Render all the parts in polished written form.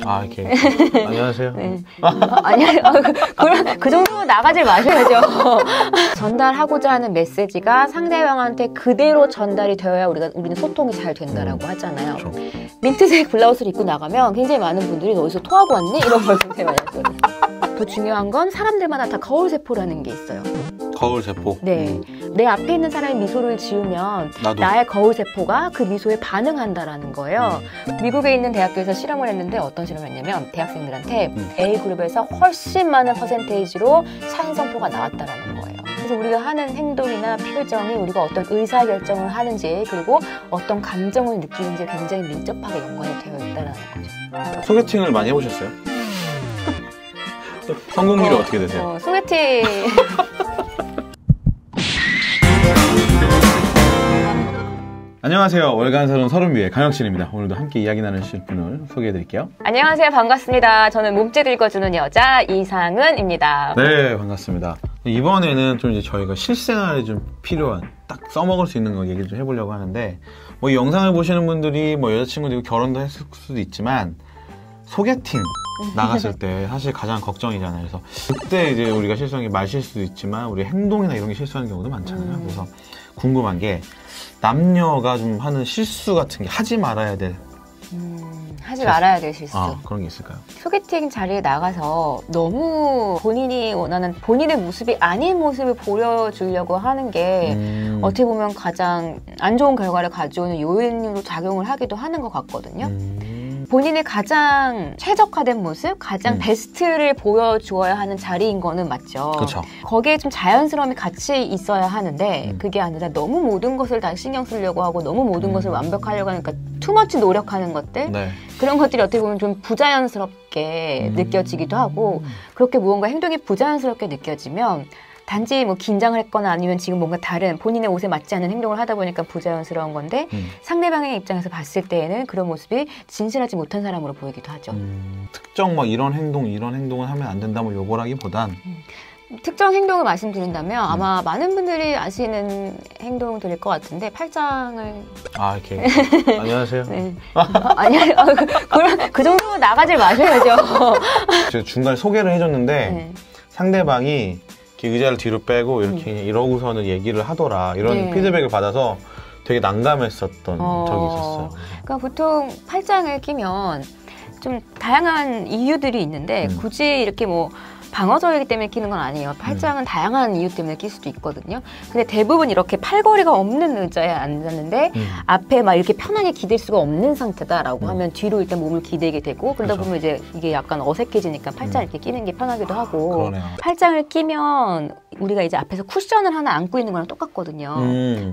아, 이렇게. 안녕하세요. 네. 아니요. 그 정도로 나가지 마셔야죠. 전달하고자 하는 메시지가 상대방한테 그대로 전달이 되어야 우리는 소통이 잘 된다라고 하잖아요. 그렇죠. 민트색 블라우스를 입고 나가면 굉장히 많은 분들이 너 어디서 토하고 왔니? 이런 걸 굉장히 많이 하거든요. 더 중요한 건 사람들마다 다 거울세포라는 게 있어요. 거울세포? 네. 내 앞에 있는 사람이 미소를 지으면 나도. 나의 거울세포가 그 미소에 반응한다라는 거예요. 미국에 있는 대학교에서 실험을 했는데 어떤 실험을 했냐면 대학생들한테 A그룹에서 훨씬 많은 퍼센테이지로 사인성표가 나왔다라는 거예요. 그래서 우리가 하는 행동이나 표정이 우리가 어떤 의사결정을 하는지 그리고 어떤 감정을 느끼는지 굉장히 밀접하게 연관이 되어 있다는 거죠. 소개팅을 많이 해보셨어요? 성공률이 어떻게 되세요? 소개팅... 안녕하세요. 월간 서른 서른뷰의 강혁신입니다. 오늘도 함께 이야기 나누실 분을 소개해드릴게요. 안녕하세요. 반갑습니다. 저는 몸짓 읽어주는 여자 이상은입니다. 네, 반갑습니다. 이번에는 좀 이제 저희가 실생활에 좀 필요한 딱 써먹을 수 있는 거 얘기를 좀 해보려고 하는데 뭐 이 영상을 보시는 분들이 뭐 여자친구도 있고 결혼도 했을 수도 있지만 소개팅 나갔을 때 사실 가장 걱정이잖아요. 그래서 그때 이제 우리가 실수하는 게 말실수도 있지만 우리 행동이나 이런 게 실수하는 경우도 많잖아요. 그래서 궁금한 게 남녀가 좀 하는 실수 같은 게 하지 말아야 될 하지 말아야 될 실수. 그런 게 있을까요? 소개팅 자리에 나가서 너무 본인이 원하는 본인의 모습이 아닌 모습을 보여주려고 하는 게 어떻게 보면 가장 안 좋은 결과를 가져오는 요인으로 작용을 하기도 하는 것 같거든요. 본인의 가장 최적화된 모습, 가장 베스트를 보여주어야 하는 자리인 거는 맞죠. 그렇죠. 거기에 좀 자연스러움이 같이 있어야 하는데 그게 아니라 너무 모든 것을 다 신경 쓰려고 하고 너무 모든 것을 완벽하려고 하니까 투머치 노력하는 것들 네. 그런 것들이 어떻게 보면 좀 부자연스럽게 느껴지기도 하고 그렇게 무언가 행동이 부자연스럽게 느껴지면 단지 뭐 긴장을 했거나 아니면 지금 뭔가 다른 본인의 옷에 맞지 않는 행동을 하다 보니까 부자연스러운 건데 상대방의 입장에서 봤을 때에는 그런 모습이 진실하지 못한 사람으로 보이기도 하죠. 특정 뭐 이런 행동을 하면 안 된다 뭐 요거라기보단 특정 행동을 말씀드린다면 아마 많은 분들이 아시는 행동들일 것 같은데 팔짱을 이렇게 안녕하세요. 네. 아니요. 그 정도로 나가지 마셔야죠. 제가 중간에 소개를 해줬는데 네. 상대방이 이렇게 의자를 뒤로 빼고 이렇게 이러고서는 얘기를 하더라 이런 피드백을 받아서 되게 난감했었던 적이 있었어요. 그러니까 보통 팔짱을 끼면 좀 다양한 이유들이 있는데 굳이 이렇게 뭐 방어적이기 때문에 끼는 건 아니에요. 팔짱은 다양한 이유 때문에 낄 수도 있거든요. 근데 대부분 이렇게 팔걸이가 없는 의자에 앉았는데 앞에 막 이렇게 편하게 기댈 수가 없는 상태다라고 하면 뒤로 일단 몸을 기대게 되고 그러다 보면 이제 이게 약간 어색해지니까 팔짱 이렇게 끼는 게 편하기도 하고 그러네요. 팔짱을 끼면 우리가 이제 앞에서 쿠션을 하나 안고 있는 거랑 똑같거든요.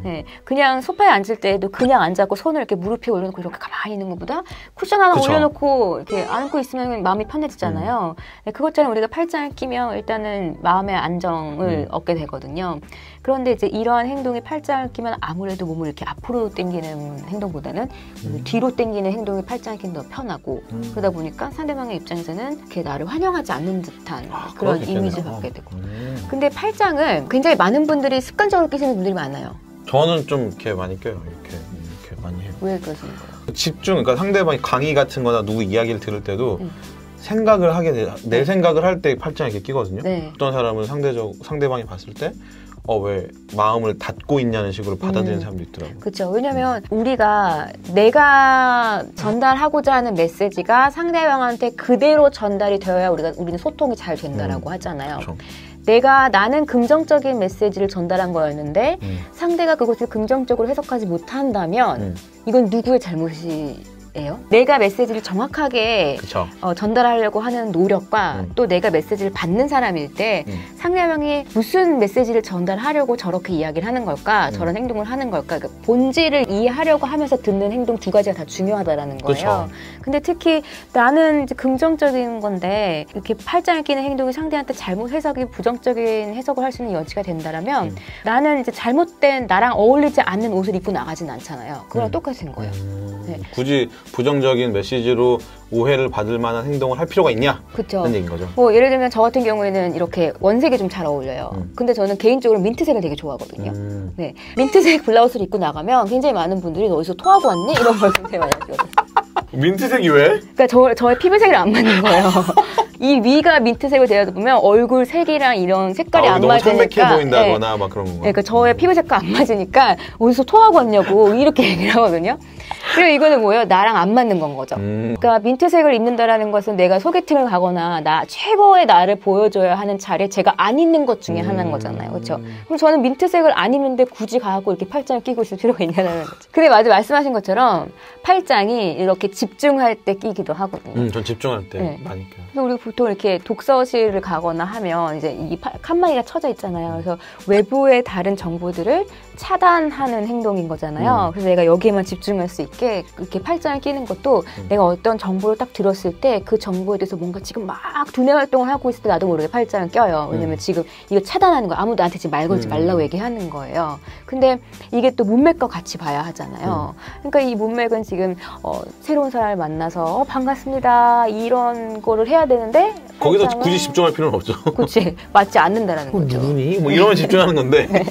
네, 그냥 소파에 앉을 때도 그냥 앉아고 손을 이렇게 무릎에 올려놓고 이렇게 가만히 있는 것보다 쿠션 하나 올려놓고 이렇게 안고 있으면 마음이 편해지잖아요. 네, 그것처럼 우리가 팔짱을 끼면 일단은 마음의 안정을 얻게 되거든요. 그런데 이제 이러한 행동이 팔짱을 끼면 아무래도 몸을 이렇게 앞으로 당기는 행동보다는 뒤로 당기는 행동이 팔짱을 끼면 더 편하고 그러다 보니까 상대방의 입장에서는 이렇게 나를 환영하지 않는 듯한 그런 이미지를 받게 되고. 근데 팔짱을 굉장히 많은 분들이 습관적으로 끼시는 분들이 많아요. 저는 좀 이렇게 많이 껴요. 이렇게 많이 해요. 왜 그러시는 거예요? 집중, 그러니까 상대방이 강의 같은 거나 누구 이야기를 들을 때도 생각을 하게 돼. 내 생각을 할 때 팔짱 이렇게 끼거든요. 네. 어떤 사람은 상대방이 봤을 때 왜 마음을 닫고 있냐는 식으로 받아들이는 사람도 있더라고요. 그렇죠. 왜냐면 내가 전달하고자 하는 메시지가 상대방한테 그대로 전달이 되어야 우리는 소통이 잘 된다라고 하잖아요. 그렇죠. 나는 긍정적인 메시지를 전달한 거였는데 상대가 그것을 긍정적으로 해석하지 못한다면 이건 누구의 잘못이 내가 메시지를 정확하게 전달하려고 하는 노력과 또 내가 메시지를 받는 사람일 때 상대방이 무슨 메시지를 전달하려고 저렇게 이야기를 하는 걸까 저런 행동을 하는 걸까 그러니까 본질을 이해하려고 하면서 듣는 행동 두 가지가 다 중요하다라는 거예요. 그쵸. 근데 특히 나는 이제 긍정적인 건데 이렇게 팔짱을 끼는 행동이 상대한테 잘못 해석이 부정적인 해석을 할 수 있는 여지가 된다라면 나는 이제 잘못된 나랑 어울리지 않는 옷을 입고 나가진 않잖아요. 그거랑 똑같은 거예요. 네. 굳이 부정적인 메시지로 오해를 받을 만한 행동을 할 필요가 있냐? 그쵸. 그런 얘기인 거죠. 뭐 예를 들면 저 같은 경우에는 이렇게 원색이 좀 잘 어울려요. 근데 저는 개인적으로 민트색을 되게 좋아하거든요. 네, 민트색 블라우스를 입고 나가면 굉장히 많은 분들이 너 어디서 토하고 왔니? 이런 걸 굉장히 많이 하시거든요. 민트색이 왜? 그러니까 저의 피부색이랑 안 맞는 거예요. 이 위가 민트색으로 되어다 보면 얼굴 색이랑 이런 색깔이 안 너무 맞으니까 창백해 보인다거나 네. 막 그런 거. 그러니까 저의 피부색과 안 맞으니까 어디서 토하고 왔냐고 이렇게 얘기를 하거든요. 그리고 이거는 뭐예요? 나랑 안 맞는 건 거죠. 그러니까 민트색을 입는다라는 것은 내가 소개팅을 가거나 나 최고의 나를 보여줘야 하는 자리에 제가 안 입는 것 중에 하나인 거잖아요. 그렇죠? 그럼 저는 민트색을 안 입는데 굳이 가고 이렇게 팔짱을 끼고 있을 필요가 있냐는 거죠. 근데 맞아 말씀하신 것처럼 팔짱이 이렇게 집중할 때 끼기도 하거든요. 전 집중할 때 네. 많이 껴요. 그래서 우리 보통 이렇게 독서실을 가거나 하면 이제 이 칸막이가 쳐져 있잖아요. 그래서 외부의 다른 정보들을 차단하는 행동인 거잖아요. 그래서 내가 여기에만 집중할 수 있게 이렇게 팔짱을 끼는 것도 내가 어떤 정보를 딱 들었을 때 그 정보에 대해서 뭔가 지금 막 두뇌 활동을 하고 있을 때 나도 모르게 팔짱을 껴요. 왜냐면 지금 이거 차단하는 거야. 아무도 나한테 지금 말 걸지 말라고 얘기하는 거예요. 근데 이게 또 문맥과 같이 봐야 하잖아요. 그러니까 이 문맥은 지금 새로운 사람을 만나서 반갑습니다 이런 거를 해야 되는데 거기서 굳이 집중할 필요는 없죠. 그렇지. 맞지 않는다라는 거죠. 누구니? 뭐 이러면 집중하는 건데. 네.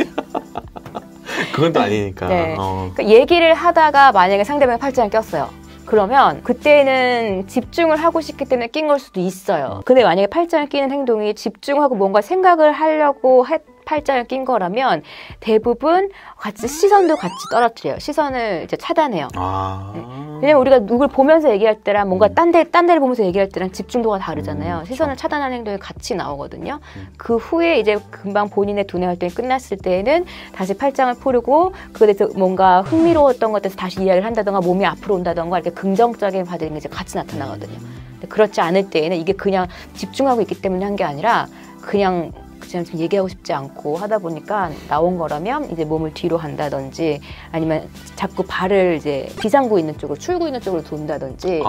그건 또 아니니까. 네. 그러니까 얘기를 하다가 만약에 상대방이 팔짱을 꼈어요. 그러면 그때는 집중을 하고 싶기 때문에 낀 걸 수도 있어요. 근데 만약에 팔짱을 끼는 행동이 집중하고 뭔가 생각을 하려고 팔짱을 낀 거라면 대부분 같이 시선도 같이 떨어뜨려요. 시선을 이제 차단해요. 네. 왜냐면 우리가 누굴 보면서 얘기할 때랑 뭔가 딴 데를 보면서 얘기할 때랑 집중도가 다르잖아요. 시선을 차단하는 행동이 같이 나오거든요. 그 후에 이제 금방 본인의 두뇌 활동이 끝났을 때에는 다시 팔짱을 풀고 그거에 대해서 뭔가 흥미로웠던 것에 대해서 다시 이야기를 한다던가 몸이 앞으로 온다던가 이렇게 긍정적인 반응이 이제 같이 나타나거든요. 근데 그렇지 않을 때에는 이게 그냥 집중하고 있기 때문에 한 게 아니라 그냥 지금 얘기하고 싶지 않고 하다 보니까 나온 거라면 이제 몸을 뒤로 한다든지 아니면 자꾸 발을 이제 비상구 있는 쪽으로 출구 있는 쪽으로 돈다든지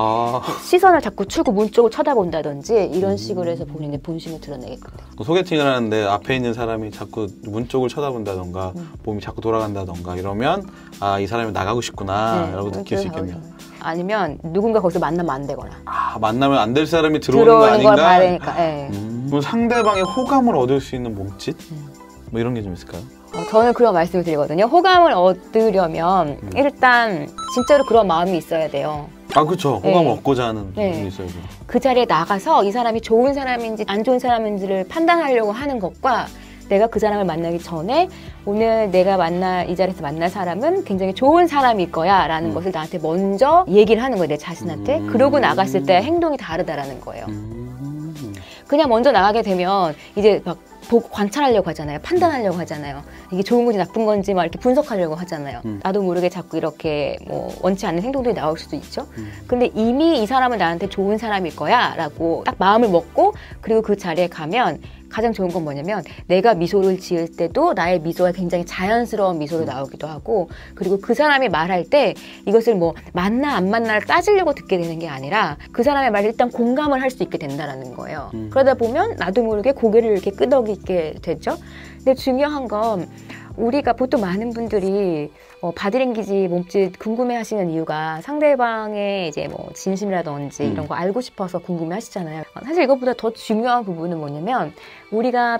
시선을 자꾸 출구 문 쪽으로 쳐다본다든지 이런 식으로 해서 본인의 본심을 드러내겠거든요. 소개팅을 하는데 앞에 있는 사람이 자꾸 문 쪽을 쳐다본다던가 몸이 자꾸 돌아간다던가 이러면 이 사람이 나가고 싶구나 라고 느낄 수 있겠네요. 아니면 누군가 거기서 만나면 안 되거나. 만나면 안 될 사람이 들어오는 거 아닌가? 걸 바라니까. 그럼 상대방의 호감을 얻을 수 있는 몸짓? 뭐 이런 게 좀 있을까요? 저는 그런 말씀을 드리거든요. 호감을 얻으려면 일단 진짜로 그런 마음이 있어야 돼요. 그렇죠. 호감을 얻고자 하는 마음이 있어야죠. 그 자리에 나가서 이 사람이 좋은 사람인지 안 좋은 사람인지를 판단하려고 하는 것과 내가 그 사람을 만나기 전에 오늘 내가 이 자리에서 만날 사람은 굉장히 좋은 사람일 거야 라는 것을 나한테 먼저 얘기를 하는 거예요. 내 자신한테. 그러고 나갔을 때 행동이 다르다라는 거예요. 그냥 먼저 나가게 되면 이제 막 관찰하려고 하잖아요. 판단하려고 하잖아요. 이게 좋은 건지 나쁜 건지 막 이렇게 분석하려고 하잖아요. 나도 모르게 자꾸 이렇게 뭐 원치 않는 행동들이 나올 수도 있죠. 근데 이미 이 사람은 나한테 좋은 사람일 거야 라고 딱 마음을 먹고 그리고 그 자리에 가면 가장 좋은 건 뭐냐면 내가 미소를 지을 때도 나의 미소가 굉장히 자연스러운 미소로 나오기도 하고 그리고 그 사람이 말할 때 이것을 뭐 맞나 안 맞나를 따지려고 듣게 되는 게 아니라 그 사람의 말에 일단 공감을 할 수 있게 된다는 거예요. 그러다 보면 나도 모르게 고개를 이렇게 끄덕이게 되죠. 근데 중요한 건 우리가 보통 많은 분들이 바디랭귀지 몸짓 궁금해하시는 이유가 상대방의 이제 뭐 진심이라든지 이런 거 알고 싶어서 궁금해하시잖아요. 사실 이것보다 더 중요한 부분은 뭐냐면 우리가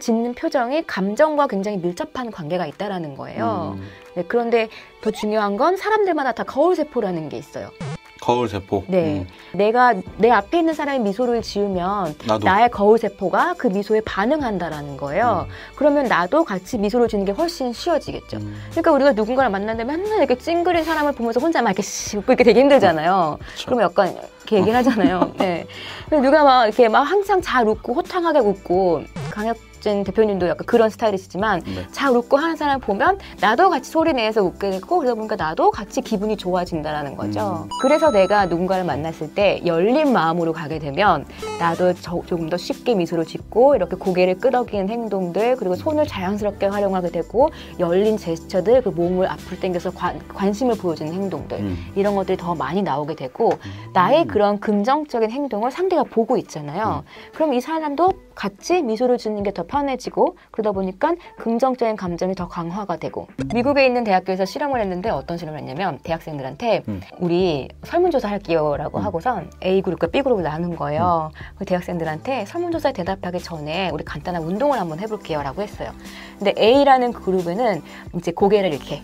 짓는 표정이 감정과 굉장히 밀접한 관계가 있다라는 거예요. 네, 그런데 더 중요한 건 사람들마다 다 거울세포라는 게 있어요. 거울세포? 네. 내가 내 앞에 있는 사람이 미소를 지으면 나의 거울세포가 그 미소에 반응한다라는 거예요. 그러면 나도 같이 미소를 지는 게 훨씬 쉬워지겠죠. 그러니까 우리가 누군가를 만났는데 맨날 이렇게 찡그린 사람을 보면서 혼자 막 이렇게 웃고 이렇게 되게 힘들잖아요. 그러면 약간 이렇게 얘기를 하잖아요. 네. 누가 막 이렇게 막 항상 잘 웃고 호탕하게 웃고 강혁진 대표님도 약간 그런 스타일이시지만 잘 웃고 하는 사람을 보면 나도 같이 소리 내서 웃게 되고 그러다 보니까 나도 같이 기분이 좋아진다라는 거죠. 그래서 내가 누군가를 만났을 때 열린 마음으로 가게 되면 나도 조금 더 쉽게 미소를 짓고 이렇게 고개를 끄덕이는 행동들 그리고 손을 자연스럽게 활용하게 되고 열린 제스처들 그 몸을 앞으로 당겨서 관심을 보여주는 행동들 이런 것들이 더 많이 나오게 되고 나의 그런 긍정적인 행동을 상대가 보고 있잖아요. 그럼 이 사람도 같이 미소를 짓는 게 더 편해지고 그러다 보니까 긍정적인 감정이 더 강화가 되고 미국에 있는 대학교에서 실험을 했는데 어떤 실험을 했냐면 대학생들한테 우리 설문조사 할게요 라고 하고선 A그룹과 B그룹을 나눈 거예요. 그 대학생들한테 설문조사에 대답하기 전에 우리 간단한 운동을 한번 해볼게요 라고 했어요. 근데 A라는 그룹에는 이제 고개를 이렇게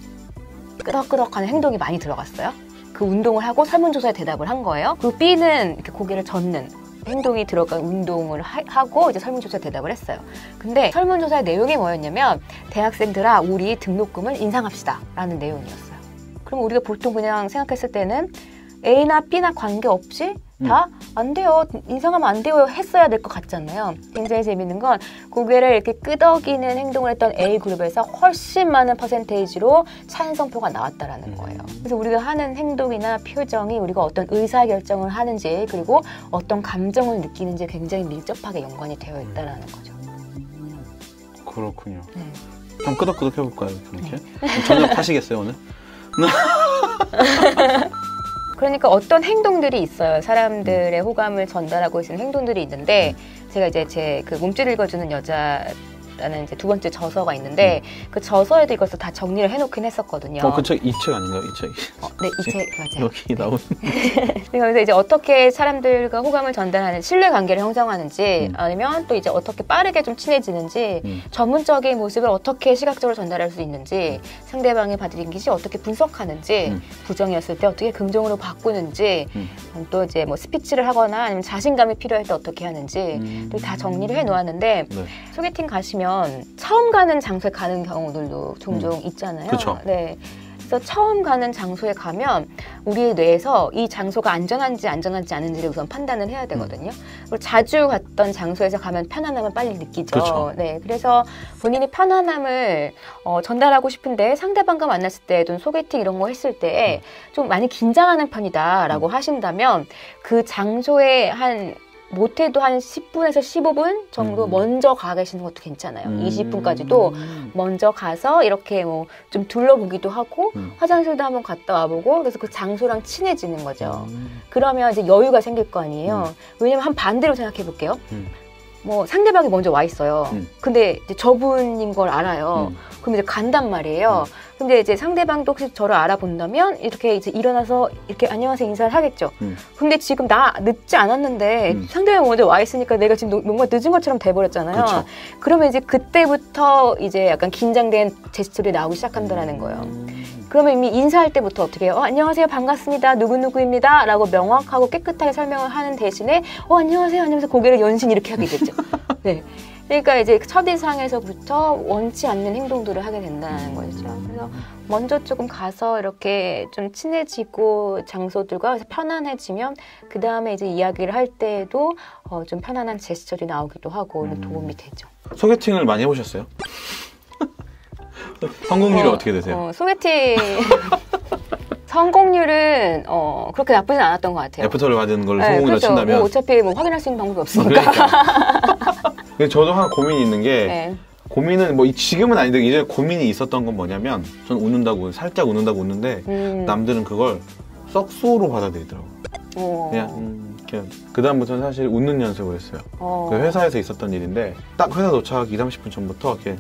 끄덕끄덕하는 행동이 많이 들어갔어요. 그 운동을 하고 설문조사에 대답을 한 거예요. 그리고 B는 이렇게 고개를 젓는 행동이 들어간 운동을 하고 이제 설문조사에 대답을 했어요. 근데 설문조사의 내용이 뭐였냐면 대학생들아 우리 등록금을 인상합시다 라는 내용이었어요. 그럼 우리가 보통 그냥 생각했을 때는 A나 B나 관계없이 다 안 돼요. 인상하면 안 돼요. 했어야 될 것 같잖아요. 굉장히 재밌는 건 고개를 이렇게 끄덕이는 행동을 했던 A그룹에서 훨씬 많은 퍼센테이지로 찬성표가 나왔다라는 거예요. 그래서 우리가 하는 행동이나 표정이 우리가 어떤 의사결정을 하는지 그리고 어떤 감정을 느끼는지 굉장히 밀접하게 연관이 되어 있다는 거죠. 그렇군요. 네. 좀 끄덕끄덕 해볼까요? 이렇게? 네. 저녁 하시겠어요 오늘? 그러니까 어떤 행동들이 있어요. 사람들의 호감을 전달하고 있는 행동들이 있는데 제가 이제 제 그 몸짓 읽어주는 여자라는 이제 두 번째 저서가 있는데 그 저서에도 이것을 다 정리를 해놓긴 했었거든요. 그 책 이 책 아닌가요? 이 책? 네, 이 책 맞아요. 여기 나온. 그래서 이제 어떻게 사람들과 호감을 전달하는 신뢰관계를 형성하는지 아니면 또 이제 어떻게 빠르게 좀 친해지는지 전문적인 모습을 어떻게 시각적으로 전달할 수 있는지 상대방의 바디랭귀지 어떻게 분석하는지 부정이었을 때 어떻게 긍정으로 바꾸는지 또 이제 뭐 스피치를 하거나 아니면 자신감이 필요할 때 어떻게 하는지 다 정리를 해 놓았는데 네. 소개팅 가시면 처음 가는 장소에 가는 경우들도 종종 있잖아요. 그쵸. 네. 그래서 처음 가는 장소에 가면 우리의 뇌에서 이 장소가 안전한지 않은지를 우선 판단을 해야 되거든요. 그리고 자주 갔던 장소에서 가면 편안함을 빨리 느끼죠. 그렇죠. 네, 그래서 본인이 편안함을 전달하고 싶은데 상대방과 만났을 때 또는 소개팅 이런 거 했을 때 좀 많이 긴장하는 편이다라고 하신다면 그 장소에 못해도 한 10분에서 15분 정도 먼저 가 계시는 것도 괜찮아요. 20분까지도 먼저 가서 이렇게 뭐 좀 둘러보기도 하고 화장실도 한번 갔다 와보고 그래서 그 장소랑 친해지는 거죠. 그러면 이제 여유가 생길 거 아니에요. 왜냐면 한 반대로 생각해 볼게요. 뭐 상대방이 먼저 와 있어요. 근데 이제 저분인 걸 알아요. 그럼 이제 간단 말이에요. 근데 이제 상대방도 혹시 저를 알아본다면 이렇게 이제 일어나서 이렇게 안녕하세요 인사를 하겠죠. 근데 지금 나 늦지 않았는데 상대방이 먼저 와 있으니까 내가 지금 뭔가 늦은 것처럼 돼버렸잖아요. 그쵸. 그러면 이제 그때부터 이제 약간 긴장된 제스처들이 나오기 시작한다라는 거예요. 그러면 이미 인사할 때부터 어떻게 해요? 안녕하세요 반갑습니다 누구누구입니다 라고 명확하고 깨끗하게 설명을 하는 대신에 안녕하세요 하면서 고개를 연신 이렇게 하게 되죠. 네. 그러니까 이제 첫인상에서부터 원치 않는 행동들을 하게 된다는 거죠. 그래서 먼저 조금 가서 이렇게 좀 친해지고 장소들과 편안해지면 그 다음에 이제 이야기를 할 때에도 좀 편안한 제스처들이 나오기도 하고 도움이 되죠. 소개팅을 많이 해보셨어요? 성공률이 어떻게 되세요? 소개팅 성공률은 그렇게 나쁘진 않았던 것 같아요. 애프터를 받은 걸로 성공이라 그렇죠. 친다면 뭐 어차피 뭐 확인할 수 있는 방법이 없으니까. 근데 저도 하나 고민이 있는 게 고민은 뭐 지금은 아닌데 이제 고민이 있었던 건 뭐냐면 전 살짝 웃는다고 웃는데 남들은 그걸 썩소로 받아들이더라고요. 그냥 그 다음부터는 사실 웃는 연습을 했어요. 그 회사에서 있었던 일인데 딱 회사 도착 2-30분 전부터 이렇게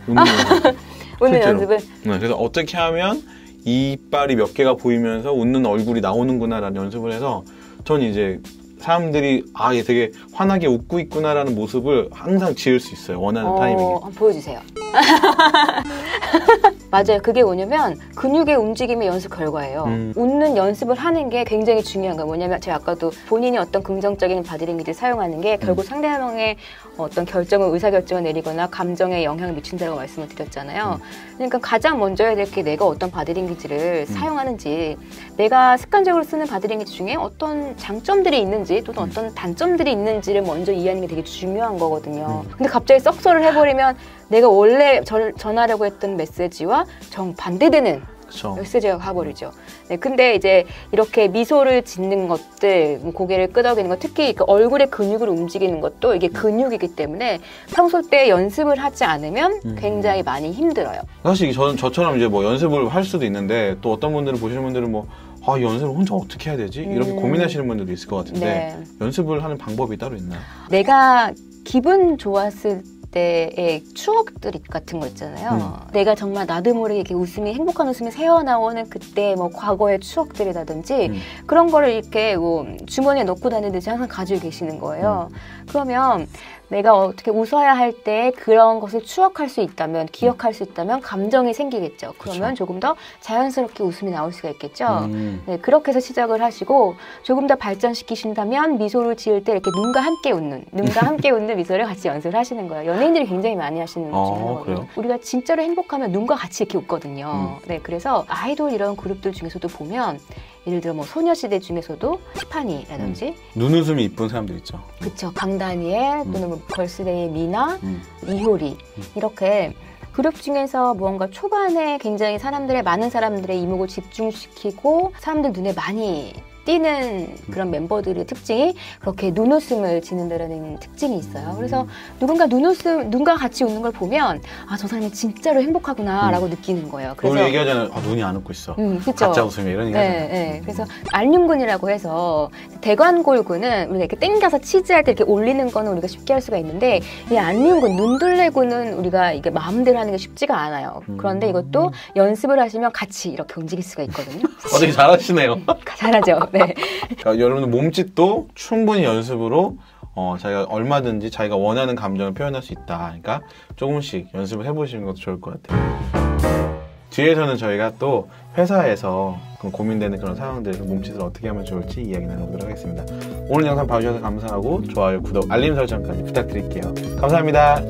웃는 연습. 웃는 연습을? 네, 그래서 어떻게 하면 이빨이 몇 개가 보이면서 웃는 얼굴이 나오는구나라는 연습을 해서 전 이제 사람들이 얘 되게 환하게 웃고 있구나라는 모습을 항상 지을 수 있어요. 원하는 타이밍에. 한번 보여주세요. 맞아요. 그게 뭐냐면 근육의 움직임의 연습 결과예요. 웃는 연습을 하는 게 굉장히 중요한 거예요. 뭐냐면 제가 아까도 본인이 어떤 긍정적인 바디랭귀지를 사용하는 게 결국 상대방의 어떤 의사결정을 내리거나 감정에 영향을 미친다고 말씀을 드렸잖아요. 그러니까 가장 먼저 해야 될 게 내가 어떤 바디랭귀지를 사용하는지 내가 습관적으로 쓰는 바디랭귀지 중에 어떤 장점들이 있는지 또는 어떤 단점들이 있는지를 먼저 이해하는 게 되게 중요한 거거든요. 근데 갑자기 썩소를 해버리면 내가 원래 전하려고 했던 메시지와 정반대되는 그쵸. 메시지가 가버리죠. 네, 근데 이제 이렇게 미소를 짓는 것들, 고개를 끄덕이는 것, 특히 그 얼굴의 근육을 움직이는 것도 이게 근육이기 때문에 평소 때 연습을 하지 않으면 굉장히 많이 힘들어요. 사실 저처럼 이제 뭐 연습을 할 수도 있는데 또 어떤 분들은 보시는 분들은 뭐 이 연습을 혼자 어떻게 해야 되지? 이렇게 고민하시는 분들도 있을 것 같은데 연습을 하는 방법이 따로 있나요? 내가 기분 좋았을 때의 추억들 같은 거 있잖아요. 내가 정말 나도 모르게 이렇게 웃음이 행복한 웃음이 새어나오는 그때 뭐 과거의 추억들이라든지 그런 거를 이렇게 뭐 주머니에 넣고 다니듯이 항상 가지고 계시는 거예요. 그러면 내가 어떻게 웃어야 할 때 그런 것을 추억할 수 있다면, 기억할 수 있다면 감정이 생기겠죠. 그러면 조금 더 자연스럽게 웃음이 나올 수가 있겠죠. 네, 그렇게 해서 시작을 하시고 조금 더 발전시키신다면 미소를 지을 때 이렇게 눈과 함께 웃는 미소를 같이 연습을 하시는 거예요. 연예인들이 굉장히 많이 하시는 것 중에 하나거든요. 우리가 진짜로 행복하면 눈과 같이 이렇게 웃거든요. 네, 그래서 아이돌 이런 그룹들 중에서도 보면 예를 들어 뭐 소녀시대 중에서도 티파니라든지 눈웃음이 이쁜 사람들 있죠. 그쵸. 강다니엘 또는 뭐 걸스데이의 미나, 이효리 이렇게 그룹 중에서 무언가 초반에 굉장히 많은 사람들의 이목을 집중시키고 사람들 눈에 많이 띄는 그런 멤버들의 특징이 그렇게 눈웃음을 짓는다라는 특징이 있어요. 그래서 누군가 눈과 같이 웃는 걸 보면 아, 저 사람은 진짜로 행복하구나 라고 느끼는 거예요. 그래서 우리 얘기하잖아요. 아, 눈이 안 웃고 있어. 그쵸? 가짜 웃음이 이런 얘기 하잖아요. 네. 그래서 알륜근이라고 해서 대관골근은 우리가 이렇게 땡겨서 치즈할 때 이렇게 올리는 거는 우리가 쉽게 할 수가 있는데 이 알륜근, 눈둘레근은 우리가 이게 마음대로 하는 게 쉽지가 않아요. 그런데 이것도 연습을 하시면 같이 이렇게 움직일 수가 있거든요. 되게 잘하시네요. 잘하죠. 네. 그러니까 여러분들 몸짓도 충분히 연습으로 자기가 얼마든지 자기가 원하는 감정을 표현할 수 있다. 그러니까 조금씩 연습을 해보시는 것도 좋을 것 같아요. 뒤에서는 저희가 또 회사에서 고민되는 그런 상황들, 몸짓을 어떻게 하면 좋을지 이야기 나눠보도록 하겠습니다. 오늘 영상 봐주셔서 감사하고 좋아요, 구독, 알림 설정까지 부탁드릴게요. 감사합니다.